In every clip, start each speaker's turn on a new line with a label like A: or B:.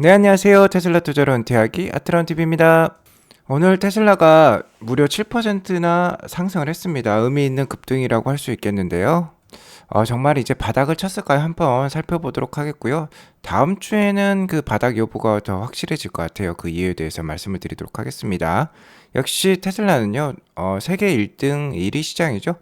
A: 네, 안녕하세요. 테슬라 투자로 은퇴하기 아트라운TV입니다. 오늘 테슬라가 무려 7%나 상승을 했습니다. 의미 있는 급등이라고 할 수 있겠는데요. 정말 이제 바닥을 쳤을까요? 한번 살펴보도록 하겠고요. 다음 주에는 그 바닥 여부가 더 확실해질 것 같아요. 그 이유에 대해서 말씀을 드리도록 하겠습니다. 역시 테슬라는요, 세계 1등 1위 시장이죠.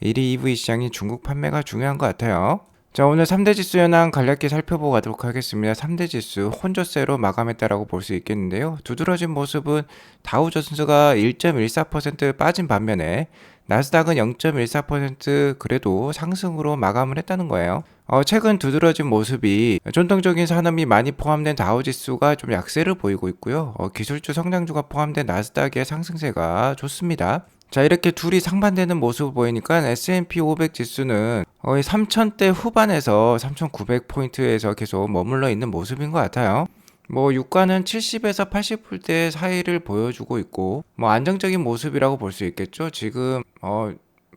A: 1위 EV 시장이 중국 판매가 중요한 것 같아요. 자, 오늘 3대 지수 현황 간략히 살펴보고 가도록 하겠습니다. 3대 지수 혼조세로 마감했다라고 볼 수 있겠는데요. 두드러진 모습은 다우존스가 1.14% 빠진 반면에 나스닥은 0.14% 그래도 상승으로 마감을 했다는 거예요. 최근 두드러진 모습이 전통적인 산업이 많이 포함된 다우지수가 좀 약세를 보이고 있고요. 기술주 성장주가 포함된 나스닥의 상승세가 좋습니다. 자, 이렇게 둘이 상반되는 모습을 보이니까 S&P 500 지수는 거의 3,000대 후반에서 3,900포인트에서 계속 머물러 있는 모습인 것 같아요. 유가는 70에서 80불대 사이를 보여주고 있고, 안정적인 모습이라고 볼 수 있겠죠. 지금,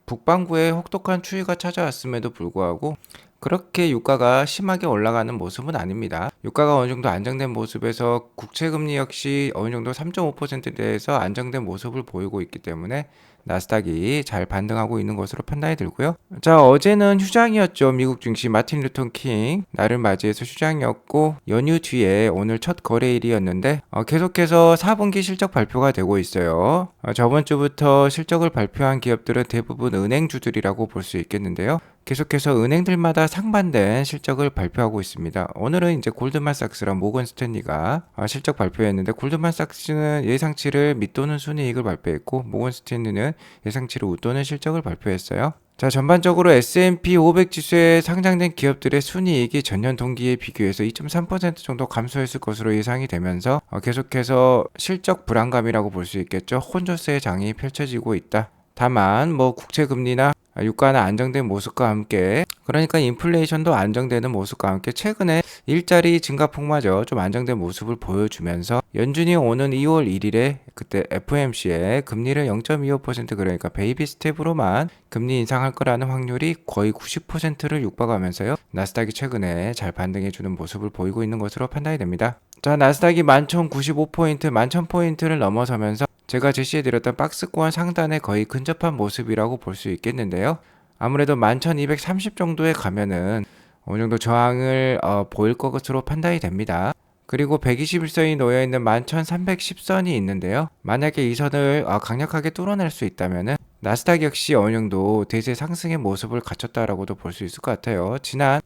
A: 북반구에 혹독한 추위가 찾아왔음에도 불구하고, 그렇게 유가가 심하게 올라가는 모습은 아닙니다. 유가가 어느 정도 안정된 모습에서 국채금리 역시 어느 정도 3.5%대에서 안정된 모습을 보이고 있기 때문에 나스닥이 잘 반등하고 있는 것으로 판단이 들고요. 자, 어제는 휴장이었죠. 미국 증시 마틴 루터 킹 날을 맞이해서 휴장이었고 연휴 뒤에 오늘 첫 거래일이었는데 계속해서 4분기 실적 발표가 되고 있어요. 저번 주부터 실적을 발표한 기업들은 대부분 은행주들이라고 볼 수 있겠는데요. 계속해서 은행들마다 상반된 실적을 발표하고 있습니다. 오늘은 이제 골드만삭스랑 모건 스탠리가 실적 발표했는데 골드만삭스는 예상치를 밑도는 순이익을 발표했고 모건 스탠리는 예상치를 웃도는 실적을 발표했어요. 자, 전반적으로 S&P 500 지수에 상장된 기업들의 순이익이 전년 동기에 비교해서 2.3% 정도 감소했을 것으로 예상이 되면서 계속해서 실적 불안감이라고 볼 수 있겠죠. 혼조세의 장이 펼쳐지고 있다. 다만 국채 금리나 유가는 안정된 모습과 함께 그러니까 인플레이션도 안정되는 모습과 함께 최근에 일자리 증가 폭마저 좀 안정된 모습을 보여주면서 연준이 오는 2월 1일에 그때 FOMC에 금리를 0.25% 그러니까 베이비 스텝으로만 금리 인상할 거라는 확률이 거의 90%를 육박하면서요. 나스닥이 최근에 잘 반등해주는 모습을 보이고 있는 것으로 판단이 됩니다. 자, 나스닥이 11,095포인트, 11,000포인트를 넘어서면서 제가 제시해드렸던 박스권 상단에 거의 근접한 모습이라고 볼 수 있겠는데요. 아무래도 11,230 정도에 가면은 어느 정도 저항을 보일 것으로 판단이 됩니다. 그리고 121선이 놓여있는 11,310선이 있는데요. 만약에 이 선을 강력하게 뚫어낼 수 있다면은 나스닥 역시 어느 정도 대세 상승의 모습을 갖췄다라고도 볼 수 있을 것 같아요. 지난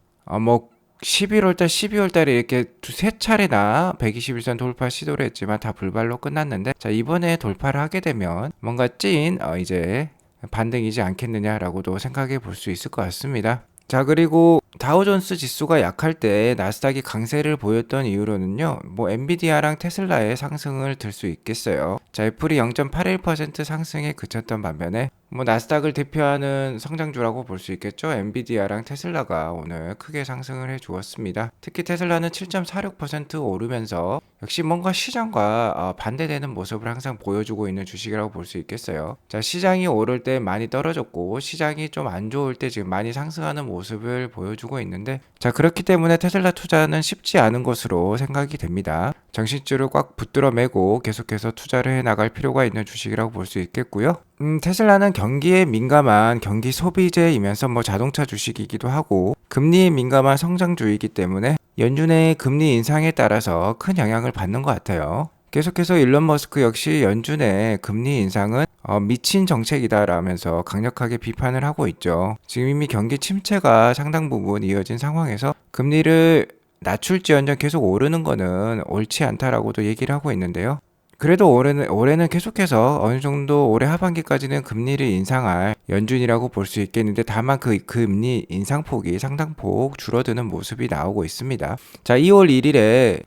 A: 11월달, 12월달에 이렇게 두세 차례나 121선 돌파 시도를 했지만 다 불발로 끝났는데 자, 이번에 돌파를 하게 되면 뭔가 이제 반등이지 않겠느냐라고도 생각해 볼 수 있을 것 같습니다. 자, 그리고 다우존스 지수가 약할 때 나스닥이 강세를 보였던 이유로는요. 엔비디아랑 테슬라의 상승을 들 수 있겠어요. 자, 애플이 0.81% 상승에 그쳤던 반면에 나스닥을 대표하는 성장주라고 볼 수 있겠죠. 엔비디아랑 테슬라가 오늘 크게 상승을 해 주었습니다. 특히 테슬라는 7.46% 오르면서 역시 뭔가 시장과 반대되는 모습을 항상 보여주고 있는 주식이라고 볼 수 있겠어요. 자, 시장이 오를 때 많이 떨어졌고 시장이 좀 안 좋을 때 지금 많이 상승하는 모습을 보여주고 있는데 자, 그렇기 때문에 테슬라 투자는 쉽지 않은 것으로 생각이 됩니다. 정신줄을 꽉 붙들어 매고 계속해서 투자를 해 나갈 필요가 있는 주식이라고 볼 수 있겠고요. 테슬라는 경기에 민감한 경기 소비재이면서 자동차 주식이기도 하고 금리에 민감한 성장주이기 때문에 연준의 금리 인상에 따라서 큰 영향을 받는 것 같아요. 계속해서 일론 머스크 역시 연준의 금리 인상은 미친 정책이다라면서 강력하게 비판을 하고 있죠. 지금 이미 경기 침체가 상당 부분 이어진 상황에서 금리를 낮출지언정 계속 오르는 거는 옳지 않다라고도 얘기를 하고 있는데요. 그래도 올해는 계속해서 어느 정도 올해 하반기까지는 금리를 인상할 연준이라고 볼 수 있겠는데 다만 그 금리 인상폭이 상당폭 줄어드는 모습이 나오고 있습니다. 자, 2월 1일에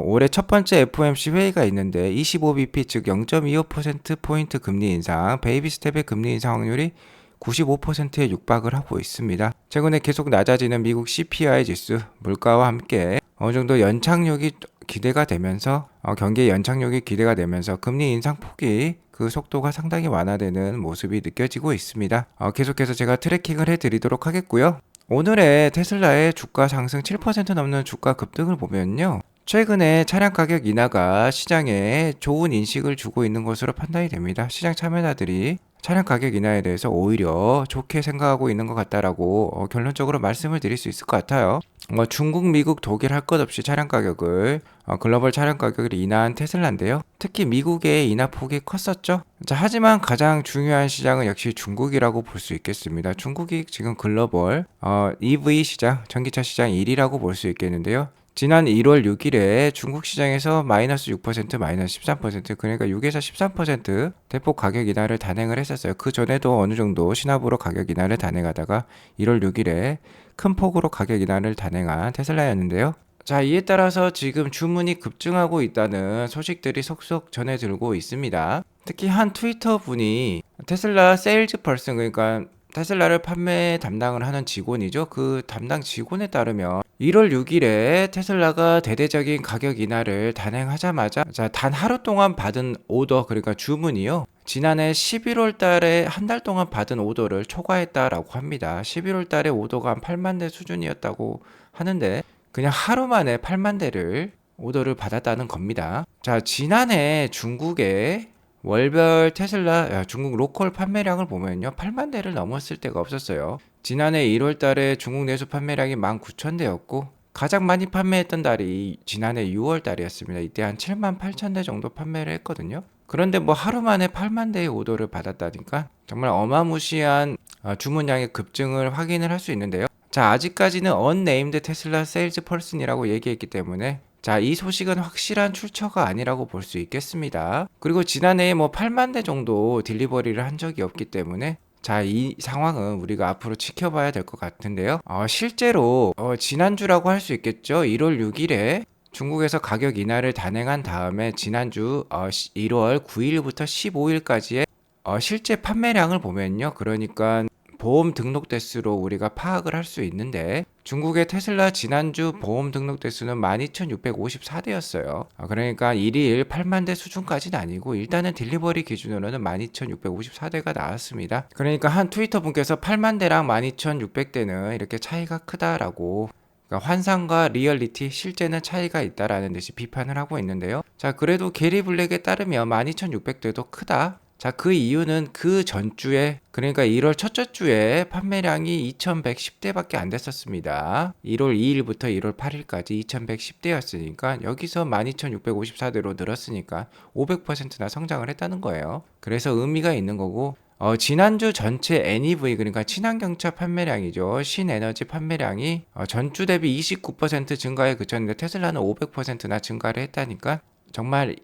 A: 올해 첫 번째 FOMC 회의가 있는데 25bp 즉 0.25%포인트 금리 인상, 베이비 스텝의 금리 인상 확률이 95%에 육박을 하고 있습니다. 최근에 계속 낮아지는 미국 CPI 지수, 물가와 함께 어느 정도 연착륙이 기대가 되면서 경기의 연착륙이 기대가 되면서 금리 인상 폭이 그 속도가 상당히 완화되는 모습이 느껴지고 있습니다. 계속해서 제가 트래킹을 해드리도록 하겠고요. 오늘의 테슬라의 주가 상승 7% 넘는 주가 급등을 보면요. 최근에 차량 가격 인하가 시장에 좋은 인식을 주고 있는 것으로 판단이 됩니다. 시장 참여자들이 차량 가격 인하에 대해서 오히려 좋게 생각하고 있는 것 같다라고 결론적으로 말씀을 드릴 수 있을 것 같아요. 중국, 미국, 독일 할 것 없이 차량 가격을 글로벌 차량 가격을 인하한 테슬라인데요. 특히 미국의 인하 폭이 컸었죠. 자, 하지만 가장 중요한 시장은 역시 중국이라고 볼 수 있겠습니다. 중국이 지금 글로벌 EV 시장, 전기차 시장 1위라고 볼 수 있겠는데요. 지난 1월 6일에 중국 시장에서 마이너스 6%, 마이너스 13%, 그러니까 6에서 13% 대폭 가격 인하를 단행을 했었어요. 그 전에도 어느 정도 시나브로 가격 인하를 단행하다가 1월 6일에 큰 폭으로 가격 인하를 단행한 테슬라였는데요. 자, 이에 따라서 지금 주문이 급증하고 있다는 소식들이 속속 전해들고 있습니다. 특히 한 트위터 분이 테슬라 세일즈 퍼슨, 그러니까 테슬라를 판매 담당을 하는 직원이죠. 그 담당 직원에 따르면 1월 6일에 테슬라가 대대적인 가격 인하를 단행하자마자 단 하루 동안 받은 오더, 그러니까 주문이요, 지난해 11월 달에 한 달 동안 받은 오더를 초과했다라고 합니다. 11월 달에 오더가 한 8만 대 수준이었다고 하는데 그냥 하루 만에 8만 대를 오더를 받았다는 겁니다. 자, 지난해 중국의 월별 테슬라 중국 로컬 판매량을 보면요, 8만 대를 넘었을 때가 없었어요. 지난해 1월 달에 중국 내수 판매량이 19,000대였고 가장 많이 판매했던 달이 지난해 6월 달이었습니다. 이때 한 7만 8천 대 정도 판매를 했거든요. 그런데 뭐 하루 만에 8만 대의 오더를 받았다니까 정말 어마무시한 주문량의 급증을 확인을 할 수 있는데요. 자, 아직까지는 언네임드 테슬라 세일즈 퍼슨이라고 얘기했기 때문에 자, 이 소식은 확실한 출처가 아니라고 볼 수 있겠습니다. 그리고 지난해에 뭐 8만 대 정도 딜리버리를 한 적이 없기 때문에 자, 이 상황은 우리가 앞으로 지켜봐야 될 것 같은데요. 실제로 지난주라고 할 수 있겠죠. 1월 6일에 중국에서 가격 인하를 단행한 다음에 지난주 1월 9일부터 15일까지의 실제 판매량을 보면요, 그러니까 보험 등록 대수로 우리가 파악을 할 수 있는데 중국의 테슬라 지난주 보험 등록 대수는 12,654대였어요. 그러니까 1일 8만 대 수준까지는 아니고 일단은 딜리버리 기준으로는 12,654대가 나왔습니다. 그러니까 한 트위터 분께서 8만 대랑 12,600대는 이렇게 차이가 크다라고, 그러니까 환상과 리얼리티, 실제는 차이가 있다라는 듯이 비판을 하고 있는데요. 자, 그래도 게리 블랙에 따르면 12,600대도 크다. 자, 그 이유는 그 전주에, 그러니까 1월 첫째 주에 판매량이 2,110대밖에 안 됐었습니다. 1월 2일부터 1월 8일까지 2,110대였으니까 여기서 12,654대로 늘었으니까 500%나 성장을 했다는 거예요. 그래서 의미가 있는 거고, 지난주 전체 NEV, 그러니까 친환경차 판매량이죠. 신에너지 판매량이 전주 대비 29% 증가에 그쳤는데 테슬라는 500%나 증가를 했다니까 정말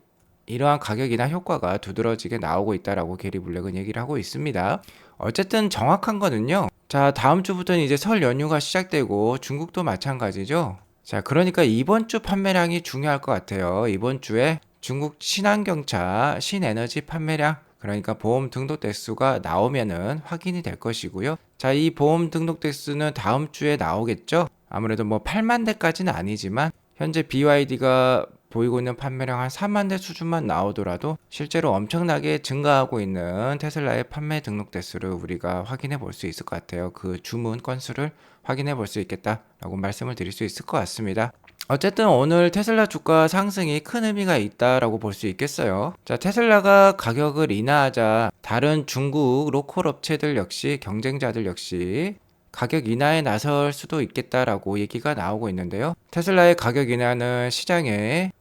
A: 이러한 가격이나 효과가 두드러지게 나오고 있다라고 게리 블랙은 얘기를 하고 있습니다. 어쨌든 정확한 거는요. 자, 다음 주부터는 이제 설 연휴가 시작되고 중국도 마찬가지죠. 자, 그러니까 이번 주 판매량이 중요할 것 같아요. 이번 주에 중국 친환경차 신에너지 판매량, 그러니까 보험 등록 대수가 나오면은 확인이 될 것이고요. 자, 이 보험 등록 대수는 다음 주에 나오겠죠. 아무래도 뭐 8만 대까지는 아니지만 현재 BYD가 보이고 있는 판매량 한 4만 대 수준만 나오더라도 실제로 엄청나게 증가하고 있는 테슬라의 판매 등록 대수를 우리가 확인해 볼 수 있을 것 같아요. 그 주문 건수를 확인해 볼 수 있겠다라고 말씀을 드릴 수 있을 것 같습니다. 어쨌든 오늘 테슬라 주가 상승이 큰 의미가 있다라고 볼 수 있겠어요. 자, 테슬라가 가격을 인하하자 다른 중국 로컬 업체들 역시, 경쟁자들 역시 가격 인하에 나설 수도 있겠다라고 얘기가 나오고 있는데요. 테슬라의 가격 인하는 시장에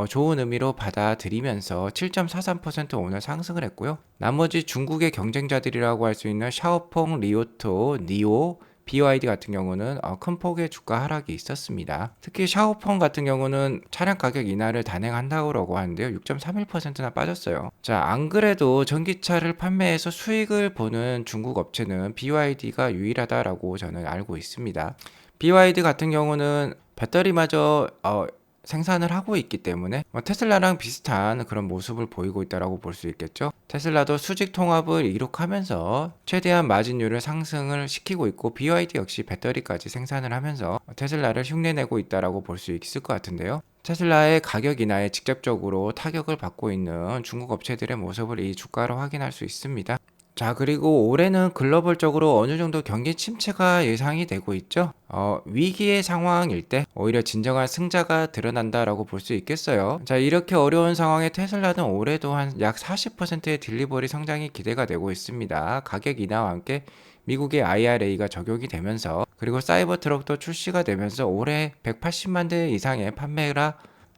A: 좋은 의미로 받아들이면서 7.43% 오늘 상승을 했고요. 나머지 중국의 경쟁자들이라고 할 수 있는 샤오펑, 리오토, 니오, BYD 같은 경우는 큰 폭의 주가 하락이 있었습니다. 특히 샤오펑 같은 경우는 차량 가격 인하를 단행한다고 하는데요. 6.31%나 빠졌어요. 자, 안 그래도 전기차를 판매해서 수익을 보는 중국 업체는 BYD가 유일하다라고 저는 알고 있습니다. BYD 같은 경우는 배터리마저 생산을 하고 있기 때문에 테슬라랑 비슷한 그런 모습을 보이고 있다라고 볼 수 있겠죠. 테슬라도 수직 통합을 이룩하면서 최대한 마진율을 상승을 시키고 있고 BYD 역시 배터리까지 생산을 하면서 테슬라를 흉내내고 있다라고 볼 수 있을 것 같은데요. 테슬라의 가격 인하에 직접적으로 타격을 받고 있는 중국 업체들의 모습을 이 주가로 확인할 수 있습니다. 자, 그리고 올해는 글로벌적으로 어느 정도 경기 침체가 예상이 되고 있죠. 위기의 상황일 때 오히려 진정한 승자가 드러난다라고 볼 수 있겠어요. 자, 이렇게 어려운 상황에 테슬라는 올해도 한 약 40%의 딜리버리 성장이 기대가 되고 있습니다. 가격 인하와 함께 미국의 IRA가 적용이 되면서, 그리고 사이버 트럭도 출시가 되면서 올해 180만 대 이상의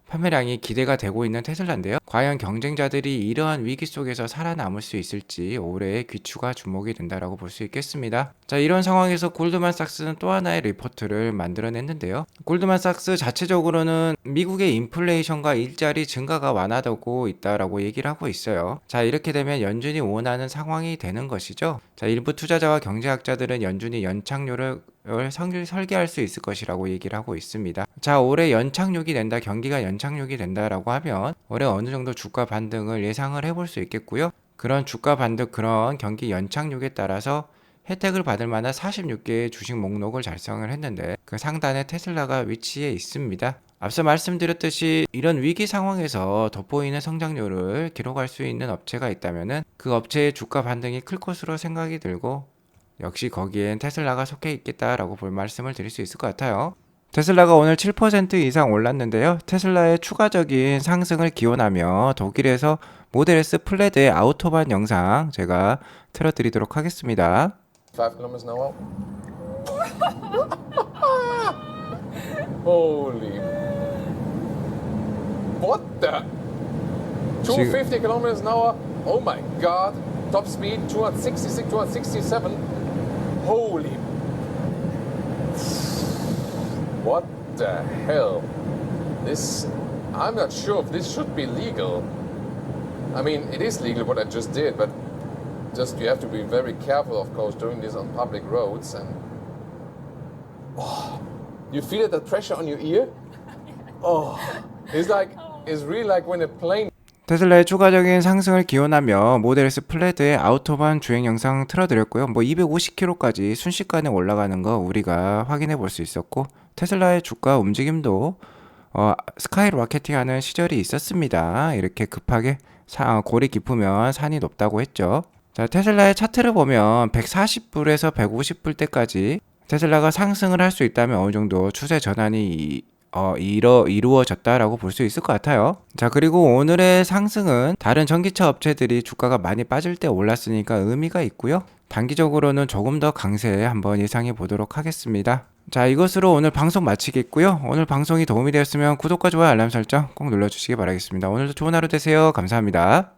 A: 판매량이 기대가 되고 있는 테슬라인데요. 과연 경쟁자들이 이러한 위기 속에서 살아남을 수 있을지 올해의 귀추가 주목이 된다라고 볼 수 있겠습니다. 자, 이런 상황에서 골드만삭스는 또 하나의 리포트를 만들어냈는데요. 골드만삭스 자체적으로는 미국의 인플레이션과 일자리 증가가 완화되고 있다라고 얘기를 하고 있어요. 자, 이렇게 되면 연준이 원하는 상황이 되는 것이죠. 자, 일부 투자자와 경제학자들은 연준이 연착륙을 설계할 수 있을 것이라고 얘기를 하고 있습니다. 자, 올해 연착륙이 된다, 경기가 연착륙이 된다라고 하면 올해 어느 정도 주가 반등을 예상을 해볼 수 있겠고요. 그런 주가 반등, 그런 경기 연착륙에 따라서 혜택을 받을 만한 46개의 주식 목록을 작성을 했는데 그 상단에 테슬라가 위치해 있습니다. 앞서 말씀드렸듯이 이런 위기 상황에서 돋보이는 성장률을 기록할 수 있는 업체가 있다면 그 업체의 주가 반등이 클 것으로 생각이 들고, 역시 거기엔 테슬라가 속해 있겠다라고 볼 말씀을 드릴 수 있을 것 같아요. 테슬라가 오늘 7% 이상 올랐는데요. 테슬라의 추가적인 상승을 기원하며 독일에서 모델 S 플레드의 아우토반 영상 제가 틀어드리도록 하겠습니다.
B: 5 kilometers an hour. Holy. What the? 250 kilometers an hour. Oh my god. Top speed 266, 267. Holy. What the hell? This. I'm not sure if this should be legal. I mean, it is legal what I just did, but just you have to be very careful, of course, doing this on public roads. And you feel it, the pressure on your ear. It's really like when a plane.
A: 테슬라의 추가적인 상승을 기원하며 모델 S 플레드의 아우토반 주행 영상 틀어드렸고요. 250km까지 순식간에 올라가는 거 우리가 확인해 볼 수 있었고, 테슬라의 주가 움직임도 스카이 로켓팅하는 시절이 있었습니다. 이렇게 급하게 골이 깊으면 산이 높다고 했죠. 자, 테슬라의 차트를 보면 140불에서 150불 때까지 테슬라가 상승을 할 수 있다면 어느 정도 추세 전환이 이루어졌다라고 볼 수 있을 것 같아요. 자, 그리고 오늘의 상승은 다른 전기차 업체들이 주가가 많이 빠질 때 올랐으니까 의미가 있고요. 단기적으로는 조금 더 강세 한번 예상해 보도록 하겠습니다. 자, 이것으로 오늘 방송 마치겠고요. 오늘 방송이 도움이 되었으면 구독과 좋아요, 알람 설정 꼭 눌러주시기 바라겠습니다. 오늘도 좋은 하루 되세요. 감사합니다.